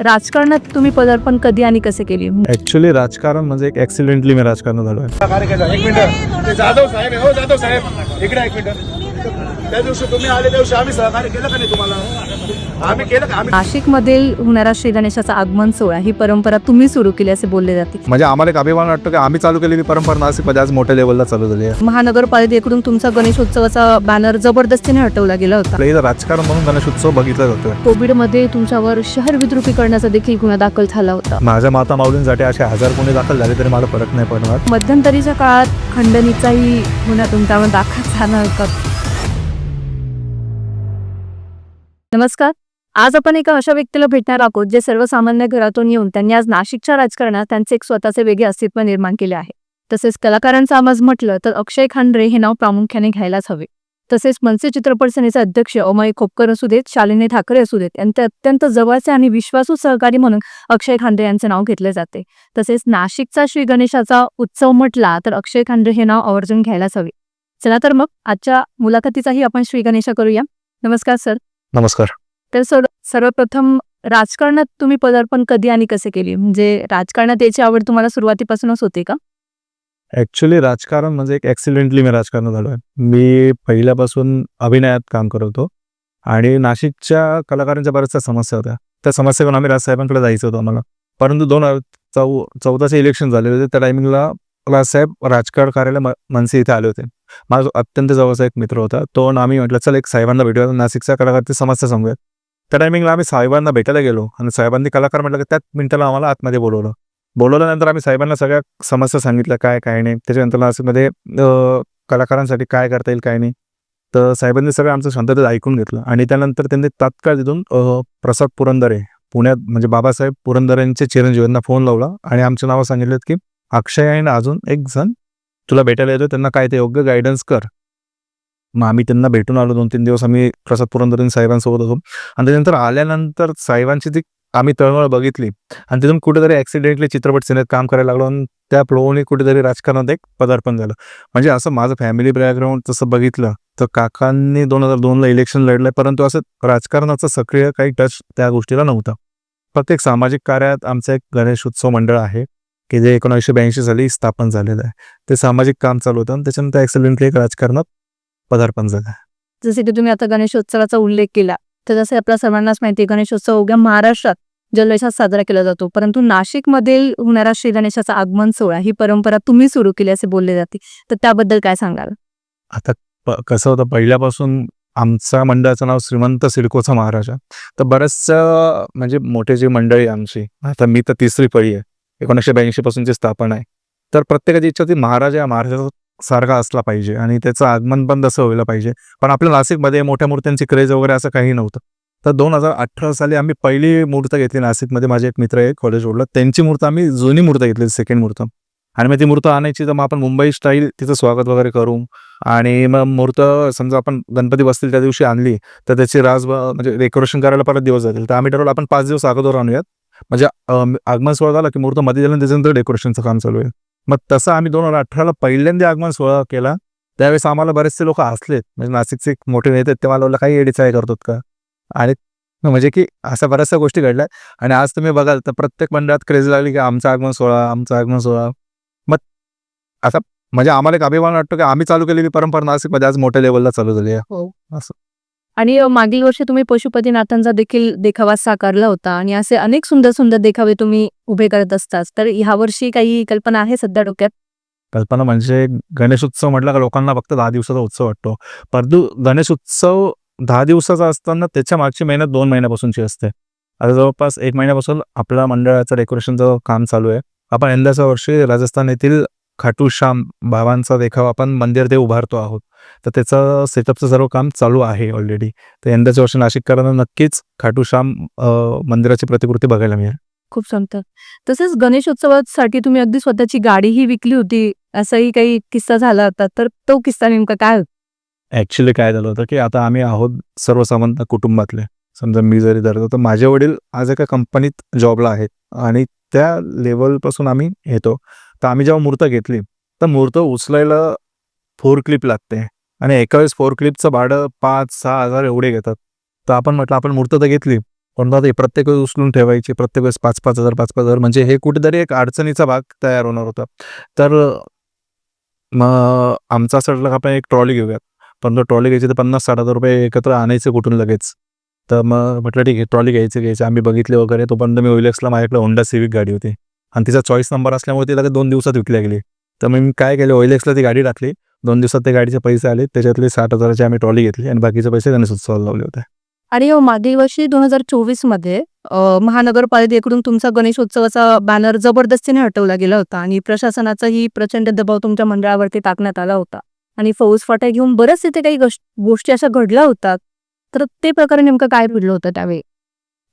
राजकारणात तुम्ही पदार्पण कधी आणि कसे केले? ऍक्च्युली राजकारण म्हणजे एक ऍक्सिडेंटली मी राजकारण झालो आहे. सहकार्य केलं. एक मिनिट, ते जाधव साहेब आहे. हो जाधव साहेब, इकडे एक मिनिट. त्या दिवशी तुम्ही आले त्या दिवशी आम्ही सहकार्य केलं का नाही तुम्हाला? आम्ही केलं का? आम्ही नाशिकमध्ये होणारा श्री गणेशाचा आगमन सोहळा ही परंपरा तुम्ही सुरू केली असे बोलले जाते. म्हणजे आम्हाला एक अभिमान वाटतो की आम्ही चालू केलेली परंपरा नाशिकमध्ये आज मोठ्या लेवलला चालू झाली आहे. महानगरपालिकेकडून तुमचा गणेशोत्सवाचा बॅनर जबरदस्तीने हटवला गेला होता. आपल्या इथं राजकारण म्हणून गणेशोत्सव बघितला जातोय. कोविडमध्ये तुमच्यावर शहर विद्रुपीकरणाचा देखील गुन्हा दाखल झाला होता. माझ्या माता माऊलींसाठी असे 1000 गुन्हे दाखल झाले तरी मला फरक नाही पडणार. मध्यंतरीच्या काळात खंडणीचाही गुन्हा तुमच्यावर दाखल झाला होता. नमस्कार. आज आपण एका अशा व्यक्तीला भेटणार आहोत जे सर्वसामान्य घरातून येऊन त्यांनी आज नाशिकच्या राजकारणात त्यांचे एक स्वतःचे वेगळे अस्तित्व निर्माण केले आहे. तसेच कलाकारांचा आवाज म्हटलं तर अक्षय खांडरे हे नाव प्रामुख्याने घ्यायलाच हवे. तसेच मनसे चित्रपट सेनेचे अध्यक्ष अमय खोपकर असू देत, शालिनी ठाकरे असू देत, यांचे अत्यंत जवळचे आणि विश्वासू सहकारी म्हणून अक्षय खांडरे यांचे नाव घेतले जाते. तसेच नाशिकचा श्री गणेशाचा उत्सव म्हटला तर अक्षय खांडरे हे नाव आवर्जून घ्यायलाच हवे. चला तर मग आजच्या मुलाखतीचाही आपण श्री गणेशा करूया. नमस्कार सर. नमस्कार. तर सर, सर्वप्रथम राजकारणात तुम्ही पदार्पण कधी आणि कसे केले? म्हणजे राजकारणात याची आवड तुम्हाला सुरुवातीपासूनच होते का? ऍक्च्युली राजकारण म्हणजे एक ऍक्सिडेंटली मी राजकारण झालो आहे. मी पहिल्यापासून अभिनयात काम करत होतो आणि नाशिकच्या कलाकारांच्या बऱ्याचशा समस्या होत्या. त्या समस्येकडून आम्ही राजसाहेबांकडे जायचं होतं आम्हाला. परंतु 2014चे इलेक्शन झालेले होते. त्या टायमिंगला राजसाहेब राजकारण कार्यालय मनसे इथे आले होते. माझा अत्यंत जवळचा एक मित्र होता. तो आम्ही म्हटलं चल एक साहेबांना भेटूया, नाशिकच्या कलाकारांची समस्या सांगूयात. त्या टायमिंगला आम्ही साहेबांना भेटायला गेलो आणि साहेबांनी कलाकार म्हटलं की त्याच मिनिटाला आम्हाला आतमध्ये बोलवल्यानंतर आम्ही साहेबांना सगळ्या समस्या सांगितल्या, काय नाही. त्याच्यानंतर नाशिकमध्ये कलाकारांसाठी काय करता येईल काय नाही. तर साहेबांनी सगळं आमचं शांततेत ऐकून घेतलं आणि त्यानंतर त्यांनी तात्काळ तिथून प्रसाद पुरंदरे पुण्यात म्हणजे बाबासाहेब पुरंदरेंचे चिरंजीवांना फोन लावला आणि आमचे नावं सांगितलेत की अक्षय आणि अजून एक जण तुला भेटायला येतो, त्यांना काय ते योग्य गायडन्स कर. मग आम्ही त्यांना भेटून आलो. 2-3 दिवस आम्ही प्रसाद पुरंदरे साहेबांसोबत होतो आणि त्यानंतर आल्यानंतर साहेबांची ती आम्ही तळमळ बघितली आणि तिथून कुठेतरी ऍक्सिडेंटली चित्रपट सेनेत काम करायला लागलो आणि त्या फ्लोने कुठेतरी राजकारणात एक पदार्पण झालं. म्हणजे असं माझं फॅमिली बॅकग्राऊंड तसं बघितलं तर काकांनी 2002ला इलेक्शन लढलंय, परंतु असं राजकारणाचा सक्रिय काही टच त्या गोष्टीला नव्हता. प्रत्येक सामाजिक कार्यात आमचं एक गणेश उत्सव मंडळ आहे की जे 1982 साली स्थापन झालेलं आहे. ते सामाजिक काम चालू होतं आणि त्याच्यानंतर ऍक्सिडेंटली एक राजकारणात पदार्पण झालं. जसे की तुम्ही आता गणेशोत्सवाचा उल्लेख केला, तर जसे आपल्या सर्वांनाच माहिती आहे गणेशोत्सव अवघ्या महाराष्ट्रात जल्लोषात साजरा केला जातो. परंतु नाशिकमध्ये होणारा श्री गणेशाचा आगमन सोहळा ही परंपरा तुम्ही सुरू केली असे बोलले जाते. तर त्याबद्दल काय सांगाल? आता कसं होतं, पहिल्यापासून आमच्या मंडळाचं नाव श्रीमंत सिडकोचा महाराजा. तर बऱ्याचशा म्हणजे मोठे जे मंडळी आमची, आता मी तर 3री फळी आहे, 1982 पासूनची स्थापना आहे. तर प्रत्येकाची इच्छा होती महाराजा महाराजा सारखा असला पाहिजे आणि त्याचं आगमन पण तसं व्हायला पाहिजे. पण आपल्या नाशिकमध्ये मोठ्या मूर्त्यांची क्रेज वगैरे असं काही नव्हतं. तर 2018 साली आम्ही पहिली मूर्त घेतली नाशिकमध्ये. माझे एक मित्र आहे कॉलेज रोडला, त्यांची मूर्त आम्ही जुनी मूर्त घेतली, सेकंड मूर्त. आणि मग ती मूर्त आणायची तर मग आपण मुंबई स्टाईल तिचं स्वागत वगैरे करू आणि मग मूर्त समजा आपण गणपती बसतील त्या दिवशी आणली तर त्याची म्हणजे डेकोरेशन करायला परत दिवस जातील. तर आम्ही ठरवलं आपण 5 दिवस अगोदर आणूयात, म्हणजे आगमन सोहळा झाला की मूर्त मध्ये झालं त्याच्यानंतर डेकोरेशनचं काम चालू आहे. मग तसं आम्ही 2018ला पहिल्यांदा आगमन सोहळा केला. त्यावेळेस आम्हाला बरेचसे लोक हसलेत, म्हणजे नाशिकचे मोठे नेते ते मला काही एडीचाय करतात का. आणि म्हणजे की अशा बऱ्याचशा गोष्टी घडल्या आणि आज तुम्ही बघाल तर प्रत्येक मंडळात क्रेज लागली की आमचा आगमन सोहळा. मग आता म्हणजे आम्हाला एक अभिमान वाटतो की आम्ही चालू केलेली परंपरा नाशिकमध्ये आज मोठ्या लेवलला चालू झाली आहे. असं. आणि मागील वर्षी तुम्ही पशुपतीनाथांचा देखील देखावा साकारला होता आणि असे अनेक सुंदर सुंदर देखावे तुम्ही उभे करत असतात. तर ह्या वर्षी काही कल्पना आहे सध्या डोक्यात? कल्पना म्हणजे गणेशोत्सव म्हटलं का लोकांना फक्त 10 दिवसाचा उत्सव वाटतो, परंतु गणेशोत्सव 10 दिवसाचा असताना त्याच्या मागची मेहनत 2 महिन्यापासूनची असते. आता जवळपास 1 महिन्यापासून आपल्या मंडळाचं डेकोरेशनचं काम चालू आहे. आपण यंदाच्या वर्षी राजस्थान येथील खाटू श्याम बाबांचा देखावा आपण मंदिर ते उभारतो आहोत. तर त्याचं सेटअपचं सर्व काम चालू आहे ऑलरेडी. तर यंदाच्या वर्षी नाशिककरांना नक्कीच खाटू श्याम मंदिराची प्रतिकृती बघायला मिळेल. खूप सुंदर. तसेच गणेशोत्सवासाठी तुम्ही अगदी स्वतःची गाडीही विकली होती, असाही काही किस्सा झाला होता. तर तो किस्सा नेमका काय होता? ॲक्च्युली काय झालं होतं की आता आम्ही आहोत सर्वसामान्य कुटुंबातले. समजा मी जरी धरतो तर माझे वडील आज एका कंपनीत जॉबला आहेत आणि त्या लेवलपासून आम्ही येतो. तर आम्ही जेव्हा मूर्त घेतली तर मूर्त उचलायला 4 क्लिप लागते आणि एका वेळेस 4 क्लिपचं भाडं 5-6 हजार एवढे घेतात. तर आपण म्हटलं आपण मूर्त तर घेतली, पण आता हे प्रत्येक वेळेस उचलून ठेवायचे, प्रत्येक वेळेस 5,000 5,000 म्हणजे हे कुठेतरी एक अडचणीचा भाग तयार होणार होता. तर मग आमचं असं ठरलं की आपण एक ट्रॉली घेऊयात. पण तो ट्रॉली घ्यायची तर 50,000-60,000 एकत्र आणायचे कुठून लगेच. तर मग म्हटलं ठीक आहे ट्रॉली घ्यायची. आम्ही बघितले वगैरे. तोपर्यंत मी OLXला माझ्याकडे होंडा सिविक गाडी होती आणि तिचा चॉईस नंबर असल्यामुळे ती लगेच 2 दिवसात विकल्या गेली. तर मग मी काय केलं OLXला ती गाडी टाकली. 2 दिवसात त्या गाडीचे पैसे आले. त्याच्यातले 60,000चे आम्ही ट्रॉली घेतली आणि बाकीचे पैसे गणेश उत्सवाला लावले होते. आणि मागील वर्षी 2024 मध्ये महानगरपालिकेकडून तुमचा गणेशोत्सवाचा बॅनर जबरदस्तीने हटवला गेला होता आणि प्रशासनाचाही प्रचंड दबाव तुमच्या मंडळावरती टाकण्यात आला होता आणि फौजफाट्या घेऊन बऱ्याच तिथे काही गोष्टी अशा घडल्या होतात. तर ते प्रकरण नेमकं काय घडलं होतं त्यावेळी?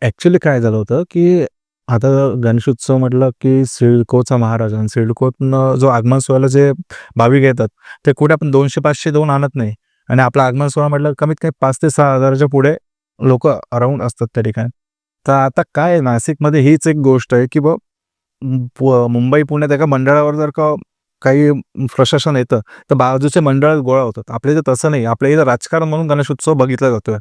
ॲक्च्युली काय झालं होतं, की आता गणेशोत्सव म्हटलं, की सिडकोचा महाराज आणि सिडकोतनं जो आगमन सोहळ्याला जे भाविक येतात, ते कुठे आपण 200-500 देऊन आणत नाही आणि आपला आगमन सोहळा म्हटलं कमीत कमी 5,000 ते 6,000च्या पुढे लोकं अराउंड असतात त्या ठिकाणी. तर आता काय आहे नाशिकमध्ये हीच एक गोष्ट आहे, की मुंबई, पुण्यात एका मंडळावर जर का काही प्रशासन येतं, तर बाजूच्या मंडळात गोळा होतात. आपल्या इथं तसं नाही. आपल्या इथं राजकारण म्हणून गणेशोत्सव बघितला जातोय.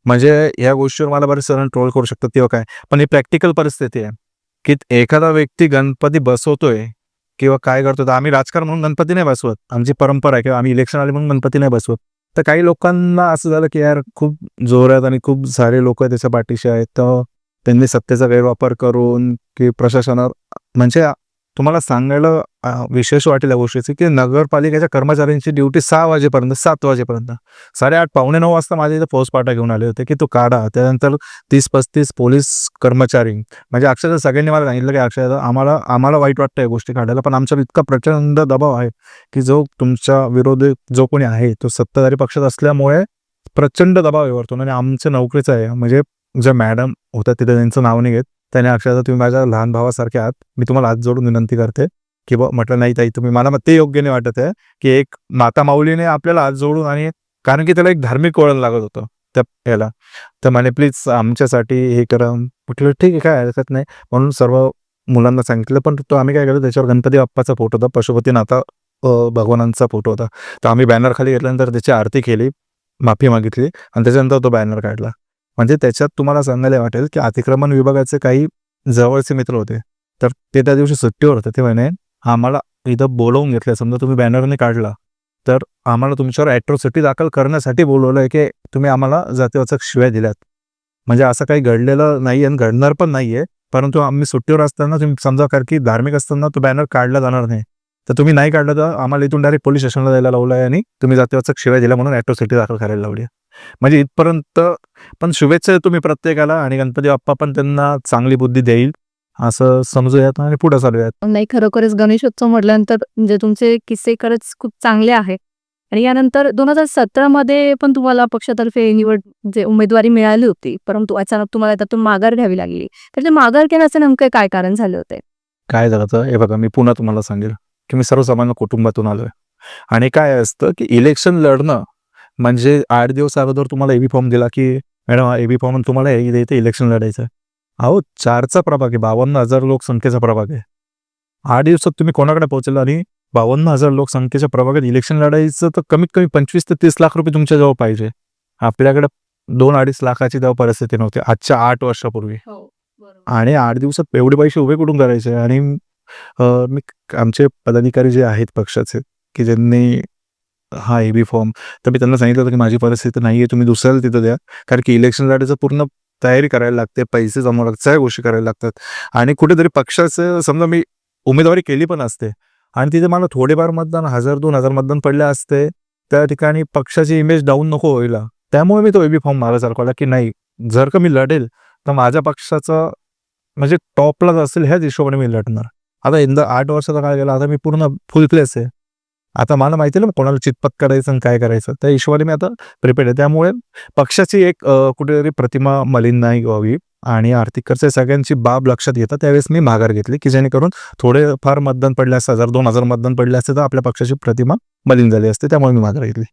म्हणजे ह्या गोष्टीवर मला बरेच जण ट्रोल करू शकतात किंवा काय. पण ही प्रॅक्टिकल परिस्थिती आहे, की एखादा व्यक्ती गणपती बसवतोय किंवा काय करतोय, तर आम्ही राजकारण म्हणून गणपती नाही बसवत. आमची परंपरा आहे किंवा आम्ही इलेक्शन आले म्हणून गणपती नाही बसवत. तर काही लोकांना असं झालं, की यार खूप जोरात आणि खूप सारे लोकं त्याच्या पाठीशी आहेत. तर त्यांनी सत्तेचा गैरवापर करून, की प्रशासनावर म्हणजे तुम्हाला सांगायला विशेष वाटेल या गोष्टीची, की नगरपालिकेच्या कर्मचाऱ्यांची ड्युटी 6 वाजेपर्यंत, 7 वाजेपर्यंत. 8:30 पावणे 9 वाजता माझ्या इथे फौजफाटा घेऊन आले होते, की तो काढा. त्यानंतर 30-35 पोलीस कर्मचारी म्हणजे अक्षरशः सगळ्यांनी मला सांगितलं, की अक्षरशः आम्हाला वाईट वाटतं या गोष्टी काढायला, पण आमच्यावर इतका प्रचंड दबाव आहे, की जो तुमच्या विरोधी जो कोणी आहे, तो सत्ताधारी पक्षात असल्यामुळे प्रचंड दबाव येतो आणि आमच्या नोकरीचं आहे. म्हणजे ज्या मॅडम होत्या तिथे त्यांचं नाव नाही घेत. त्याने अक्षरशः तुम्ही माझ्या लहान भावासारखे आहात. मी तुम्हाला हात जोडून विनंती करते, की म्हटलं नाही ताई तुम्ही मला ते योग्य नाही वाटत आहे, की एक माता माऊलीने आपल्याला हात जोडून आणि कारण की त्याला एक धार्मिक वळण लागत होतं त्या ह्याला. तर म्हणे प्लीज आमच्यासाठी हे करा. म्हटलं ठीक आहे काय हरकत नाही. म्हणून सर्व मुलांना सांगितलं. पण तो आम्ही काय केलं त्याच्यावर गणपती बाप्पाचा फोटो होता, पशुपतीनाथ भगवानांचा फोटो होता. तर आम्ही बॅनर खाली घेतल्यानंतर त्याची आरती केली, माफी मागितली आणि त्याच्यानंतर तो बॅनर काढला. म्हणजे त्याच्यात तुम्हाला सांगायला वाटेल, की अतिक्रमण विभागाचे काही जवळचे मित्र होते. तर ते त्या दिवशी सुट्टीवर होते. ते म्हणे, "आम्हाला इथं बोलावून घेतलं. समजा तुम्ही बॅनर नाही काढला, तर आम्हाला तुमच्यावर ॲट्रॉसिटी दाखल करण्यासाठी बोलवलंय, की तुम्ही आम्हाला जातीवाचक शिव्या दिल्यात." म्हणजे असं काही घडलेलं नाही आणि घडणार पण नाहीये. परंतु आम्ही सुट्टीवर असताना तुम्ही समजा कारण की धार्मिक असताना तो बॅनर काढला जाणार नाही. तर तुम्ही नाही काढला तर आम्हाला इथून डायरेक्ट पोलीस स्टेशनला जायला लावलं आहे आणि तुम्ही जातीवाचक शिव्या दिल्या म्हणून ॲट्रॉसिटी दाखल करायला लावली आहे. म्हणजे इथपर्यंत पण शुभेच्छा तुम्ही प्रत्येकाला आणि गणपती बाप्पा पण त्यांना चांगली बुद्धी देईल असं समजूयात आणि पुढे चालूयात. नाही, खरोखरच गणेशोत्सव म्हटल्यानंतर म्हणजे तुमचे किस्से खरंच खूप चांगले आहे. आणि यानंतर 2017 मध्ये पण तुम्हाला पक्षातर्फे म्हणजे उमेदवारी मिळाली होती, परंतु अचानक तुम्हाला त्यातून माघार घ्यावी लागली. तर ते माघार घेण्याचं नेमकं काय कारण झाले होते? काय झालं होतं हे बघा मी पुन्हा तुम्हाला सांगेल, की मी सर्वसामान्य कुटुंबातून आलोय आणि काय असतं, की इलेक्शन लढणं म्हणजे 8 दिवस अगोदर तुम्हाला एबी फॉर्म दिला, की मॅडम हा एबी फॉर्म तुम्हाला इथे इलेक्शन लढायचं आहे. अहो 4चा प्रभाग आहे, 52,000 लोकसंख्येचा प्रभाग आहे. 8 दिवसात तुम्ही कोणाकडे पोहोचला आणि 52,000 लोकसंख्येच्या प्रभागात इलेक्शन लढायचं तर कमीत कमी 25 ते 30 लाख रुपये तुमच्याजवळ पाहिजे. आपल्याकडे 2-2.5 लाखाची तेव्हा परिस्थिती नव्हती आजच्या 8 वर्षापूर्वी. आणि 8 दिवसात एवढे पैसे उभे कुठून करायचे आणि मी आमचे पदाधिकारी जे आहेत पक्षाचे, की ज्यांनी हा एबी फॉर्म तर मी त्यांना सांगितलं होतं, की माझी परिस्थिती नाही आहे, तुम्ही दुसऱ्याला तिथं द्या. कारण की इलेक्शन लढायचं पूर्ण तयारी करायला लागते, पैसे जमवावे लागतात, सगळ्या गोष्टी करायला लागतात आणि कुठेतरी पक्षाचं समजा मी उमेदवारी केली पण असते आणि तिथे मला थोडेफार मतदान 1000-2000 मतदान पडले असते, त्या ठिकाणी पक्षाची इमेज डाऊन नको व्हायला. त्यामुळे मी तो एबी फॉर्म मागायला चालू केला, की नाही जर का मी लढेल तर माझ्या पक्षाचं म्हणजे टॉपलाच असेल ह्याच हिशोबाने मी लढणार. आता यंदा 8 वर्षाचा काळ गेला, आता मी पूर्ण फुल प्लेस आहे. आता मला माहिती आहे ना कोणाला चितपत करायचं आणि काय करायचं. त्या हिशोबाने मी आता प्रिपेअर्ड आहे. त्यामुळे पक्षाची एक कुठेतरी प्रतिमा मलिन नाही व्हावी आणि आर्थिक खर्च सगळ्यांची बाब लक्षात घेता त्यावेळेस मी माघार घेतली, की जेणेकरून थोडेफार मतदान पडले असते, 1000-2000 मतदान पडले असते तर आपल्या पक्षाची प्रतिमा मलिन झाली असते. त्यामुळे मी माघार घेतली.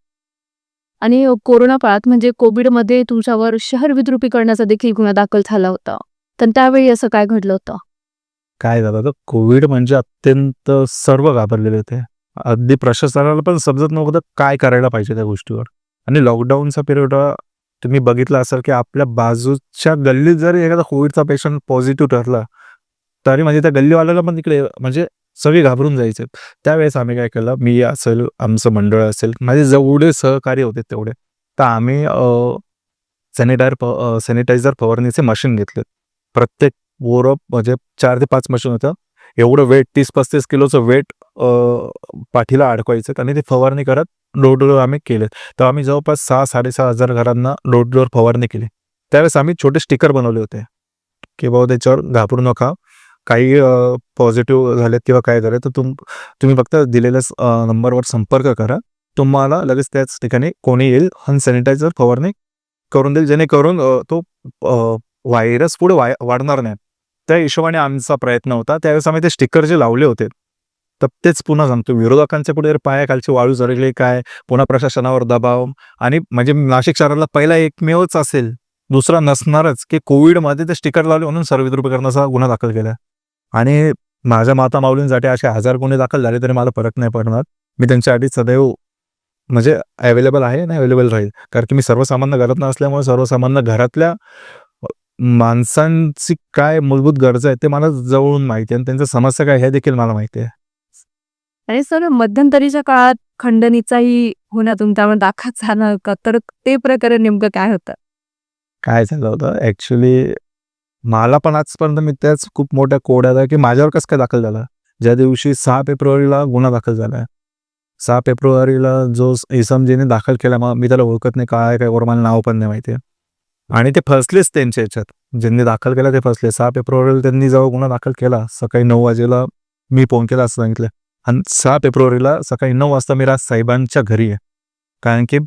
आणि कोरोना काळात म्हणजे कोविडमध्ये तुमच्यावर शहर विद्रुपीकरणाचा देखील गुन्हा दाखल झाला होता. तर त्यावेळी असं काय घडलं होतं? काय झालं होतं, कोविड म्हणजे अत्यंत सर्व घाबरलेले होते. अगदी प्रशासनाला पण समजत नव्हतं काय करायला पाहिजे त्या गोष्टीवर आणि लॉकडाऊनचा पिरियड तुम्ही बघितलं असेल की आपल्या बाजूच्या गल्लीत जरी एखादा कोविडचा पेशंट पॉझिटिव्ह ठरला तरी म्हणजे त्या गल्लीवाल्याला पण तिकडे म्हणजे सगळे घाबरून जायचे. त्यावेळेस आम्ही काय केलं, मी असेल, आमचं मंडळ असेल, माझे जेवढे सहकारी होते तेवढे, तर आम्ही सॅनिटायझर फवारणीचे मशीन घेतले. प्रत्येक म्हणजे 4 ते 5 मशीन होतं. एवढं वेट 30-35 किलोचं वेट पाठीला अडकवायचं आणि ते फवारणी करत डोर टू डोर आम्ही केले. तर आम्ही जवळपास 6,000-6,500 घरांना डोर टू डोर फवारणी केली. त्यावेळेस आम्ही छोटे स्टिकर बनवले होते की बाबा त्याच्यावर घाबरू नका, काही पॉझिटिव्ह झालेत किंवा काय झालं तर तुम्ही फक्त दिलेल्या नंबरवर संपर्क करा. तुम्हाला लगेच त्याच ठिकाणी कोणी येईल आणि सॅनिटायझर फवारणी करून देईल, जेणेकरून तो व्हायरस पुढे वाढणार नाही. त्या हिशोबाने आमचा प्रयत्न होता. त्यावेळेस आम्ही ते स्टिकर जे लावले होते, तर तेच पुन्हा सांगतो, विरोधकांच्या पुढे पायाखालची वाळू झरगली काय, पुन्हा प्रशासनावर दबाव आणि म्हणजे नाशिक शहराला पहिला एकमेवच असेल, दुसरा नसणारच की कोविडमध्ये ते स्टिकर लावले म्हणून सर्वविद्रुपीकरणाचा गुन्हा दाखल केला. आणि माझ्या माता माऊलींसाठी असे 1000 गुन्हे दाखल झाले तरी मला फरक नाही पडणार. मी त्यांच्यासाठी सदैव म्हणजे अवेलेबल आहे आणि अवेलेबल राहील. कारण की मी सर्वसामान्य घरातनं असल्यामुळे सर्वसामान्य घरातल्या माणसांची काय मूलभूत गरजा आहेत ते मला जवळून माहिती आहे आणि त्यांच्या समस्या काय हे देखील मला माहिती आहे. आणि सर मध्यंतरीच्या काळात खंडणीचाही गुन्हा तुमच्यावर दाखल झाला का? तर ते प्रकरण नेमकं काय होतं? काय झालं होतं ॲक्च्युली, मला पण आजपर्यंत मी त्याच खूप मोठ्या कोड्यात आहे की माझ्यावर कसं काय दाखल झाला. ज्या दिवशी 6 फेब्रुवारीला गुन्हा दाखल झाला, 6 फेब्रुवारीला जो इसम ज्याने दाखल केला, मग मी त्याला ओळखत नाही, काय वर मला नाव पण नाही माहिती आहे. आणि ते फसलेच त्यांच्या ह्याच्यात, ज्यांनी दाखल केला ते फसले. 6 फेब्रुवारीला त्यांनी जेव्हा गुन्हा दाखल केला, सकाळी 9 वाजेला मी फोन केला असं सांगितलं आणि 6 फेब्रुवारीला सकाळी 9 वाजता मी राजसाहेबांच्या घरी आहे. कारण की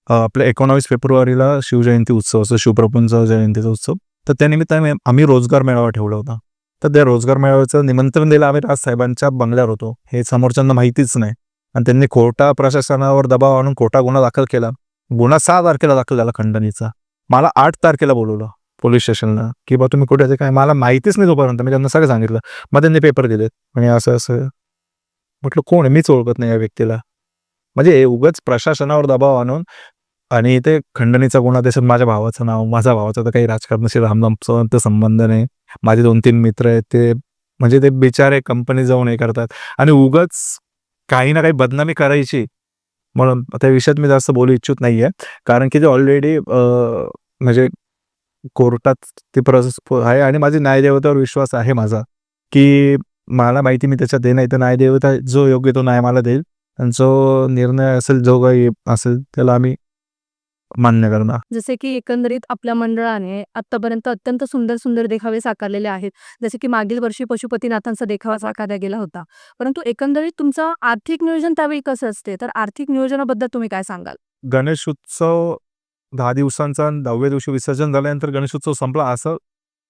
आपल्या 19 फेब्रुवारीला शिवजयंती उत्सव असतो, शिवप्रभूंचा जयंतीचा उत्सव. तर त्यानिमित्ताने आम्ही रोजगार मेळावा ठेवला होता. तर त्या रोजगार मेळाव्याचं निमंत्रण द्यायला आम्ही राजसाहेबांच्या बंगल्यावर होतो. हे समोरच्यांना माहितीच नाही आणि त्यांनी खोटा प्रशासनावर दबाव आणून खोटा गुन्हा दाखल केला. गुन्हा 6 तारखेला दाखल झाला खंडणीचा. मला 8 तारखेला बोलवलं पोलीस स्टेशनला की बा तुम्ही कुठे, काय मला माहितीच नाही तोपर्यंत. मी त्यांना सगळं सांगितलं. मग त्यांनी पेपर दिलेत आणि असं असं म्हटलं कोण आहे, मीच ओळखत नाही या व्यक्तीला. म्हणजे उगाच प्रशासनावर दबाव आणून आणि ते खंडणीचा गुन्हा, त्याच्यात माझ्या भावाचं नाव, माझ्या भावाचा तर काही राजकारणाशी रामनामचा संबंध नाही. माझे 2-3 मित्र आहेत, ते म्हणजे ते बिचारे कंपनी जाऊन हे करतात आणि उगाच काही ना काही बदनामी करायची म्हणून त्या विषयात मी जास्त बोलू इच्छित नाहीये. कारण की ते ऑलरेडी म्हणजे कोर्टात ती प्रोसेस आहे आणि माझी न्यायदेवतेवर विश्वास आहे माझा, की मला माहिती मी त्याच्यात आहे, नाही तर न्यायदेवता जो योग्य तो न्याय मला देईल आणि जो निर्णय असेल, जो काही असेल त्याला आम्ही मान्य करणार. जसे की एकंदरीत आपल्या मंडळाने आतापर्यंत अत्यंत सुंदर सुंदर देखावे साकारलेले आहेत. जसे की मागील वर्षी पशुपतीनाथांचा देखावा साकारला गेला होता. परंतु एकंदरीत तुमचं आर्थिक नियोजन त्यावेळी कसं असते? तर आर्थिक नियोजनाबद्दल तुम्ही काय सांगाल? गणेश उत्सव 10 दिवसांचा आणि 10व्या दिवशी विसर्जन झाल्यानंतर गणेश उत्सव संपला असं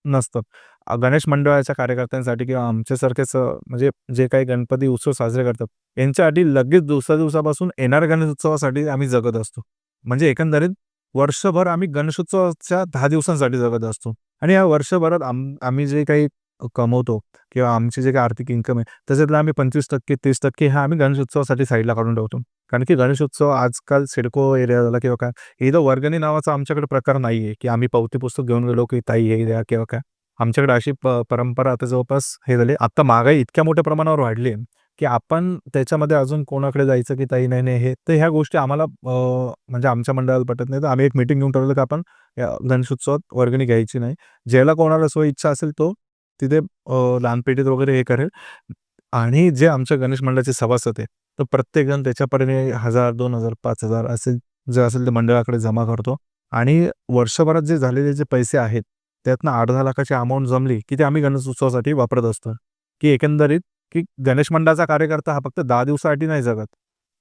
नसतं. गणेश मंडळाच्या कार्यकर्त्यांसाठी किंवा आमच्यासारखेच म्हणजे जे काही गणपती उत्सव साजरे करतात, यांच्यासाठी लगेच दुसऱ्या दिवसापासून येणाऱ्या गणेश उत्सवासाठी आम्ही जगत असतो. म्हणजे एकंदरीत वर्षभर आम्ही गणेशोत्सवाच्या 10 दिवसांसाठी जगत असतो आणि या वर्षभरात आम्ही जे काही कमवतो किंवा आमचे जे काही आर्थिक इन्कम आहे, त्याच्यातलं आम्ही 25% 30% हा आम्ही गणेशोत्सवासाठी साईडला काढून ठेवतो. कारण की गणेशोत्सव आजकाल सिडको एरिया झाला किंवा काय, इथं वर्गणी नावाचा आमच्याकडे प्रकार नाही आहे, की आम्ही पावती पुस्तक घेऊन गेलो की ताई हे द्या किंवा काय. आमच्याकडे अशी परंपरा आता जवळपास हे झाली. आता महागाई इतक्या मोठ्या प्रमाणावर वाढली आहे, की आपण त्याच्यामध्ये अजून कोणाकडे जायचं की ताई नाही, नाही हे. तर ह्या गोष्टी आम्हाला म्हणजे आमच्या मंडळाला पटत नाही. तर आम्ही एक मीटिंग घेऊन ठरवलं की आपण या गणेशोत्सवात वर्गणी घ्यायची नाही. ज्याला कोणाला इच्छा असेल तो तिथे लहान पेटीत वगैरे हे करेल आणि जे आमच्या गणेश मंडळाचे सभासद आहे, तर प्रत्येकजण त्याच्यापरीने 1000, 2000, 5000 असे जे असेल ते मंडळाकडे जमा करतो आणि वर्षभरात जे झालेले जे पैसे आहेत, त्यातनं 8-10 लाखाची अमाउंट जमली, की ते आम्ही गणेश उत्सवासाठी वापरत असतो. की एकंदरीत की गणेश मंडळाचा कार्यकर्ता हा फक्त 10 दिवसासाठी नाही जगत,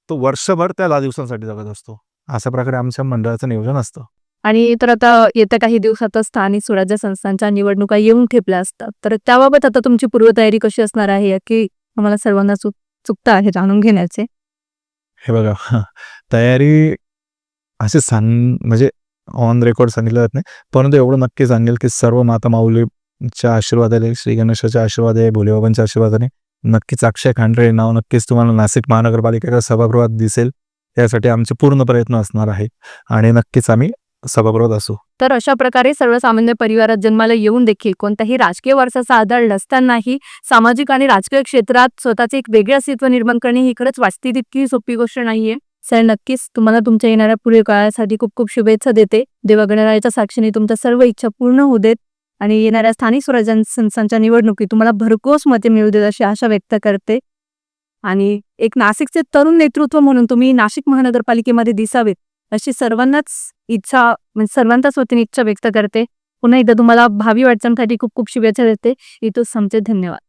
तो वर्षभर त्या 10 दिवसांसाठी जगत असतो. अशा प्रकारे आमच्या मंडळाचं नियोजन असतं. आणि तर आता येत्या काही दिवसातच स्थानिक स्वराज्य संस्थांच्या निवडणुका येऊन ठेपल्या असतात. तर त्याबाबत आता तुमची पूर्वतयारी कशी असणार आहे, की आम्हाला सर्वांना उत्सुकता आहे जाणून घेण्याचे? हे बघा तयारी असे म्हणजे ऑन रेकॉर्ड सांगितलं जात नाही. परंतु एवढं नक्की सांगेल की सर्व माता माऊलीच्या आशीर्वादाने, श्री गणेशाच्या आशीर्वादाने, भोलेबाबांच्या आशीर्वादाने नक्कीच अक्षय खांडरे नाव नक्कीच तुम्हाला नाशिक महानगरपालिकेच्या सभागृहात दिसेल. त्यासाठी आमचे पूर्ण प्रयत्न असणार आहे आणि नक्कीच आम्ही सभागृहात असू. तर अशा प्रकारे सर्वसामान्य परिवारात जन्माला येऊन देखील कोणत्याही राजकीय वारसाचा आधार नसतानाही सामाजिक आणि राजकीय क्षेत्रात स्वतःचे एक वेगळे अस्तित्व निर्माण करणे ही खरंच वाटते तितकी सोपी गोष्ट नाहीये. सर, नक्कीच तुम्हाला तुमच्या येणाऱ्या पुढील काळासाठी खूप खूप शुभेच्छा देते. देवगणरायाच्या साक्षीने तुमच्या सर्व इच्छा पूर्ण होऊ देत आणि येणाऱ्या स्थानिक स्वराज्य संस्थांच्या निवडणुकीत तुम्हाला भरघोस मते मिळू देत अशी आशा व्यक्त करते. आणि एक नाशिकचे तरुण नेतृत्व म्हणून तुम्ही नाशिक महानगरपालिकेमध्ये दिसावेत अशी सर्वांनाच इच्छा, म्हणजे सर्वांच्याच वतीने इच्छा व्यक्त करते. पुन्हा एकदा तुम्हाला भावी वाटचालीसाठी खूप खूप शुभेच्छा देते. इथून संपते. धन्यवाद.